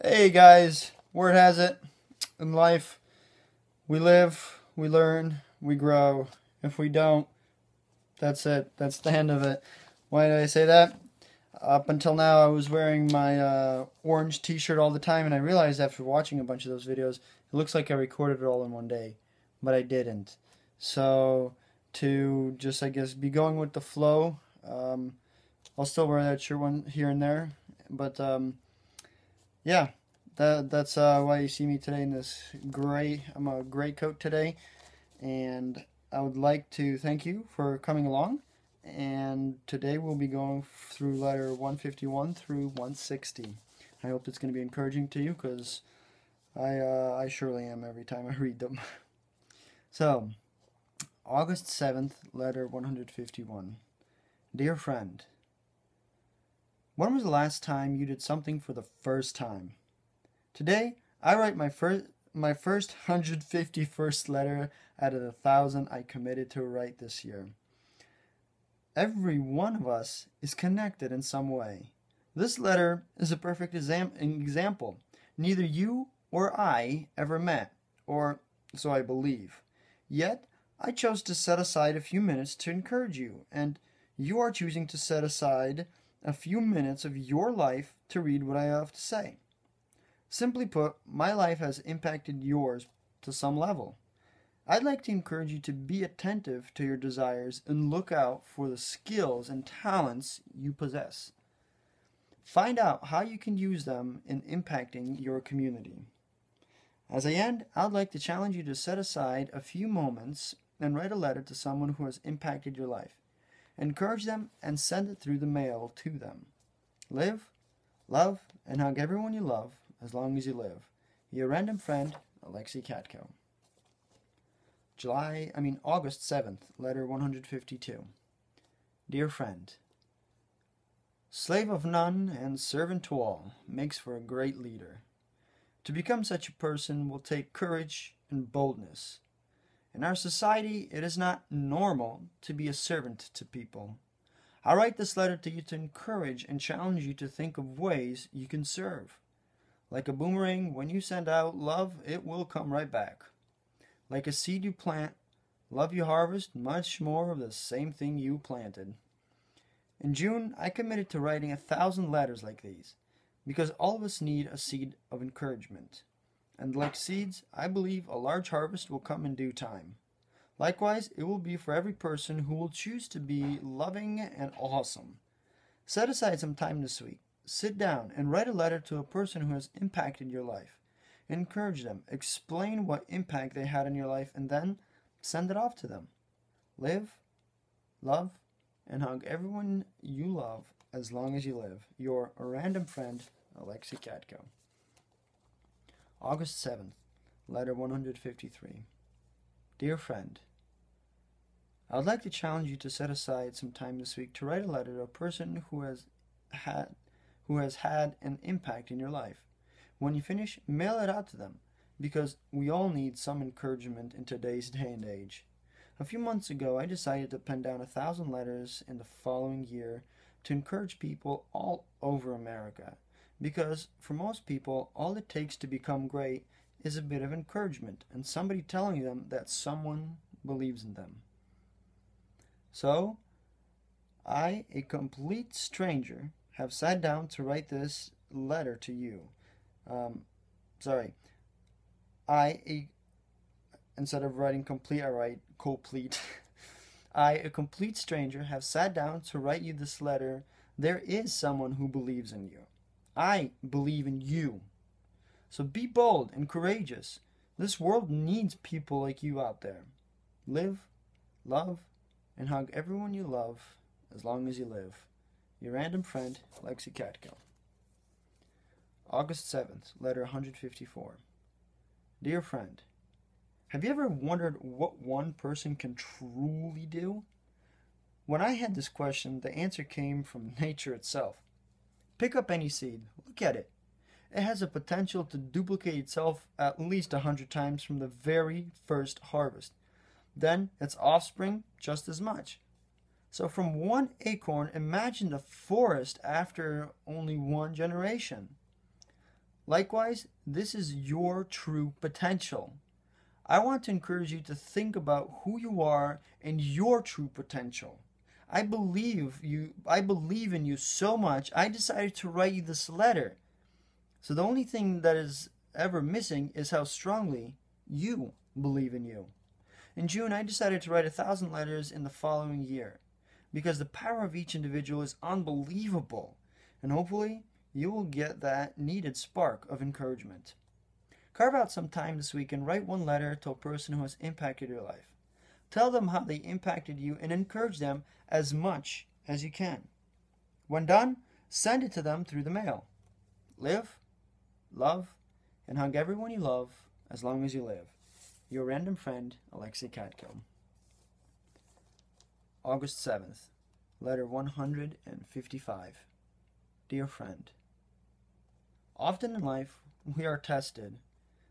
Hey guys, word has it, in life, we live, we learn, we grow. If we don't, that's it. That's the end of it. Why did I say that? Up until now, I was wearing my orange t-shirt all the time, and I realized after watching a bunch of those videos, it looks like I recorded it all in one day, but I didn't. So, to just, I guess, be going with the flow, I'll still wear that shirt one here and there, but yeah, that's why you see me today in this gray. I'm a gray coat today, and I would like to thank you for coming along. And today we'll be going through letter 151 through 160. I hope it's going to be encouraging to you, because I surely am every time I read them. So, August 7th, letter 151. Dear friend, when was the last time you did something for the first time? Today, I write my first 151st letter out of the 1,000 I committed to write this year. Every one of us is connected in some way. This letter is a perfect example. Neither you or I ever met, or so I believe. Yet, I chose to set aside a few minutes to encourage you, and you are choosing to set aside a few minutes of your life to read what I have to say. Simply put, my life has impacted yours to some level. I'd like to encourage you to be attentive to your desires and look out for the skills and talents you possess. Find out how you can use them in impacting your community. As I end, I'd like to challenge you to set aside a few moments and write a letter to someone who has impacted your life. Encourage them and send it through the mail to them. Live, love, and hug everyone you love as long as you live. Your random friend, Alexei Katko. August 7th, letter 152. Dear friend, slave of none and servant to all makes for a great leader. To become such a person will take courage and boldness. In our society, it is not normal to be a servant to people. I write this letter to you to encourage and challenge you to think of ways you can serve. Like a boomerang, when you send out love, it will come right back. Like a seed you plant, love you harvest much more of the same thing you planted. In June, I committed to writing 1,000 letters like these, because all of us need a seed of encouragement. And like seeds, I believe a large harvest will come in due time. Likewise, it will be for every person who will choose to be loving and awesome. Set aside some time this week. Sit down and write a letter to a person who has impacted your life. Encourage them, explain what impact they had in your life, and then send it off to them. Live, love, and hug everyone you love as long as you live. Your random friend, Alexei Katko. August 7th, letter 153. Dear friend, I would like to challenge you to set aside some time this week to write a letter to a person who has had an impact in your life. When you finish, mail it out to them, because we all need some encouragement in today's day and age. A few months ago, I decided to pen down 1,000 letters in the following year to encourage people all over America, because for most people, all it takes to become great is a bit of encouragement and somebody telling them that someone believes in them. So, I, a complete stranger, have sat down to write this letter to you. Instead of writing complete, I write complete. I, a complete stranger, have sat down to write you this letter. There is someone who believes in you. I believe in you. So be bold and courageous. This world needs people like you out there. Live, love, and hug everyone you love as long as you live. Your random friend, Alexei Katko. August 7th, letter 154. Dear friend, have you ever wondered what one person can truly do? When I had this question, the answer came from nature itself. Pick up any seed, look at it. It has a potential to duplicate itself at least 100 times from the very first harvest. Then its offspring just as much. So from one acorn, imagine the forest after only one generation. Likewise, this is your true potential. I want to encourage you to think about who you are and your true potential. I believe in you so much, I decided to write you this letter. So the only thing that is ever missing is how strongly you believe in you. In June, I decided to write 1,000 letters in the following year because the power of each individual is unbelievable, and hopefully you will get that needed spark of encouragement. Carve out some time this week and write one letter to a person who has impacted your life. Tell them how they impacted you and encourage them as much as you can. When done, send it to them through the mail. Live, love, and hug everyone you love as long as you live. Your random friend, Alexei Katko. August 7th, letter 155. Dear friend, often in life we are tested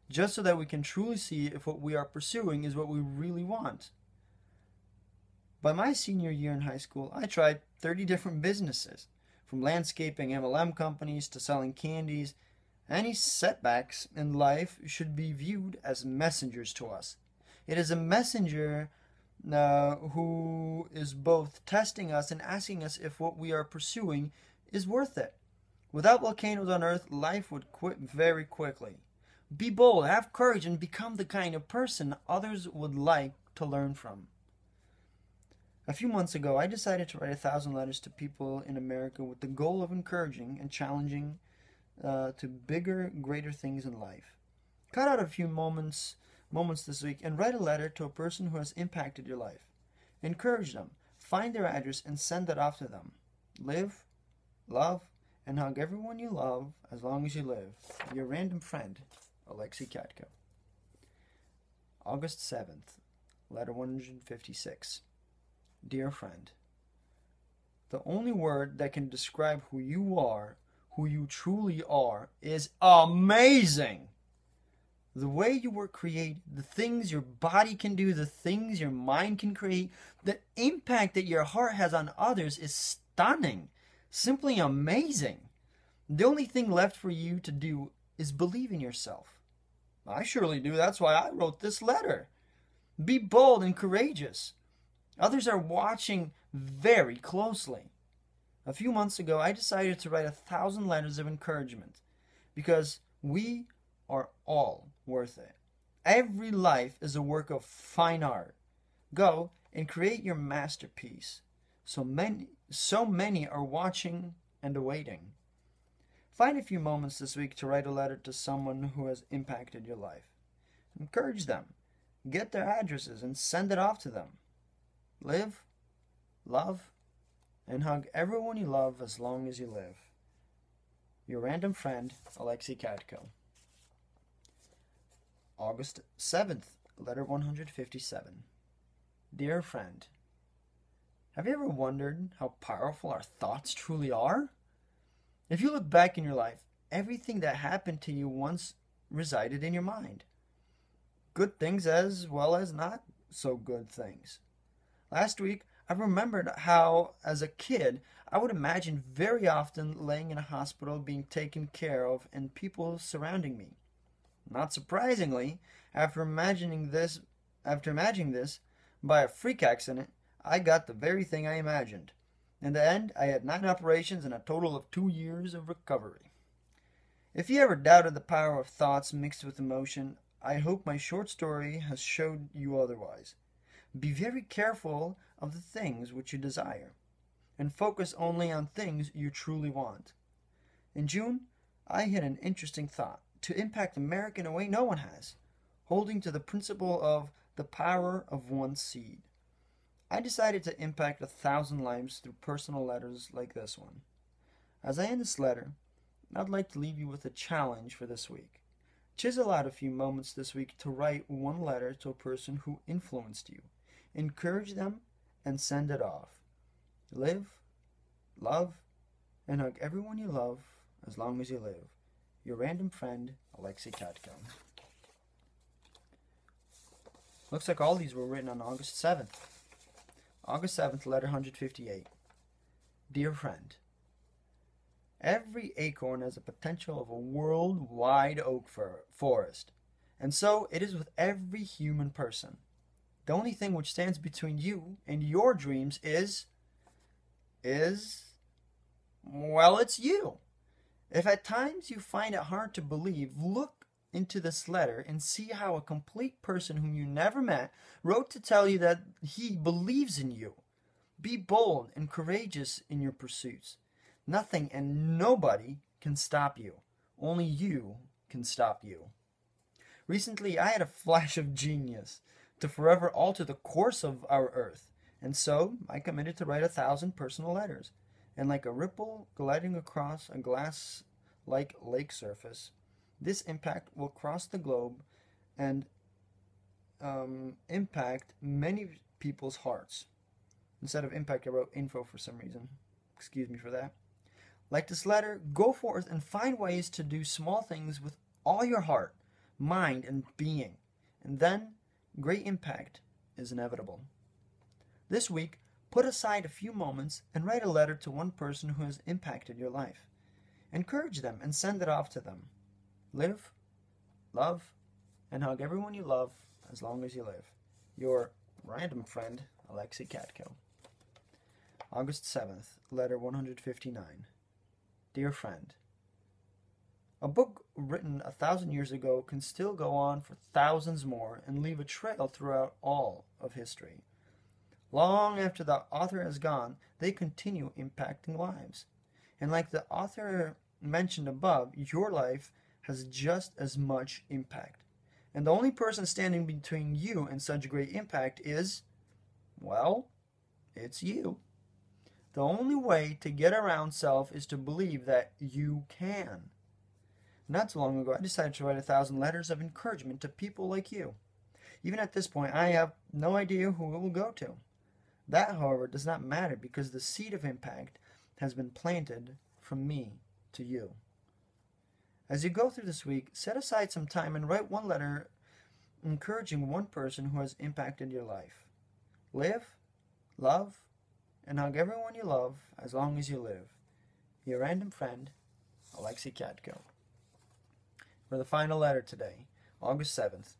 just so that we can truly see if what we are pursuing is what we really want. By my senior year in high school, I tried 30 different businesses, from landscaping MLM companies to selling candies. Any setbacks in life should be viewed as messengers to us. It is a messenger who is both testing us and asking us if what we are pursuing is worth it. Without volcanoes on Earth, life would quit very quickly. Be bold, have courage, and become the kind of person others would like to learn from. A few months ago, I decided to write 1,000 letters to people in America with the goal of encouraging and challenging to bigger, greater things in life. Cut out a few moments this week and write a letter to a person who has impacted your life. Encourage them, find their address, and send it off to them. Live, love, and hug everyone you love as long as you live. Your random friend, Alexei Katko. August 7th, letter 156. Dear friend, the only word that can describe who you truly are, is amazing. The way you were created, the things your body can do, the things your mind can create, the impact that your heart has on others is stunning. Simply amazing. The only thing left for you to do is believe in yourself. I surely do. That's why I wrote this letter. Be bold and courageous. Others are watching very closely. A few months ago, I decided to write 1,000 letters of encouragement because we are all worth it. Every life is a work of fine art. Go and create your masterpiece. So many are watching and awaiting. Find a few moments this week to write a letter to someone who has impacted your life. Encourage them. Get their addresses and send it off to them. Live, love, and hug everyone you love as long as you live. Your random friend, Alexei Katko. August 7th, letter 157. Dear friend, have you ever wondered how powerful our thoughts truly are? If you look back in your life, everything that happened to you once resided in your mind. Good things as well as not so good things. Last week, I remembered how, as a kid, I would imagine very often laying in a hospital being taken care of and people surrounding me. Not surprisingly, after imagining this by a freak accident, I got the very thing I imagined. In the end, I had 9 operations and a total of 2 years of recovery. If you ever doubted the power of thoughts mixed with emotion, I hope my short story has showed you otherwise. Be very careful of the things which you desire, and focus only on things you truly want. In June, I had an interesting thought to impact America in a way no one has, holding to the principle of the power of one seed. I decided to impact 1,000 lives through personal letters like this one. As I end this letter, I'd like to leave you with a challenge for this week. Chisel out a few moments this week to write one letter to a person who influenced you. Encourage them and send it off. Live, love, and hug everyone you love as long as you live. Your random friend, Alexei Katko. Looks like all these were written on August 7th. August 7th, letter 158. Dear friend, Every acorn has the potential of a worldwide oak forest. And so it is with every human person. The only thing which stands between you and your dreams well, it's you. If at times you find it hard to believe, look into this letter and see how a complete person whom you never met wrote to tell you that he believes in you. Be bold and courageous in your pursuits. Nothing and nobody can stop you. Only you can stop you. Recently, I had a flash of genius to forever alter the course of our earth, and so I committed to write 1,000 personal letters. And like a ripple gliding across a glass-like lake surface, this impact will cross the globe and impact many people's hearts. Instead of impact, I wrote info for some reason. Excuse me for that. Like this letter, go forth and find ways to do small things with all your heart, mind, and being. And then, great impact is inevitable. This week, put aside a few moments and write a letter to one person who has impacted your life. Encourage them and send it off to them. Live, love, and hug everyone you love as long as you live. Your random friend, Alexei Katko. August 7th, letter 159. Dear friend, a book written 1,000 years ago can still go on for thousands more and leave a trail throughout all of history. Long after the author has gone, they continue impacting lives. And like the author mentioned above, your life has just as much impact. And the only person standing between you and such great impact is, well, it's you. The only way to get around self is to believe that you can. Not so long ago, I decided to write 1,000 letters of encouragement to people like you. Even at this point, I have no idea who it will go to. That, however, does not matter because the seed of impact has been planted from me to you. As you go through this week, set aside some time and write one letter encouraging one person who has impacted your life. Live, love, and hug everyone you love as long as you live. Your random friend, Alexei Katko. For the final letter today, August 7th,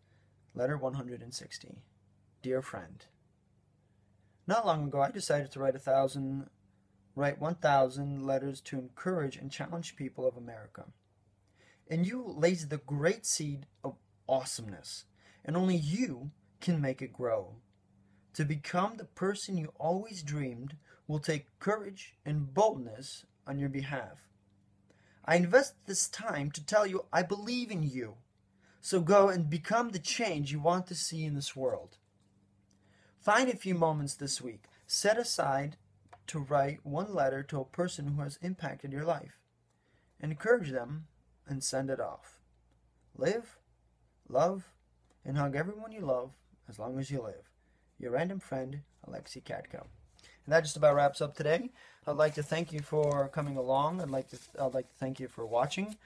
letter 160. Dear friend, not long ago I decided to write 1,000 letters to encourage and challenge people of America. In you lays the great seed of awesomeness, and only you can make it grow. To become the person you always dreamed will take courage and boldness on your behalf. I invest this time to tell you I believe in you. So go and become the change you want to see in this world. Find a few moments this week. Set aside to write one letter to a person who has impacted your life. Encourage them and send it off. Live, love, and hug everyone you love as long as you live. Your random friend, Alexei Katko. And that just about wraps up today. I'd like to thank you for coming along. I'd like to thank you for watching.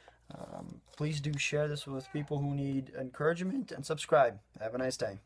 Please do share this with people who need encouragement and subscribe. Have a nice day.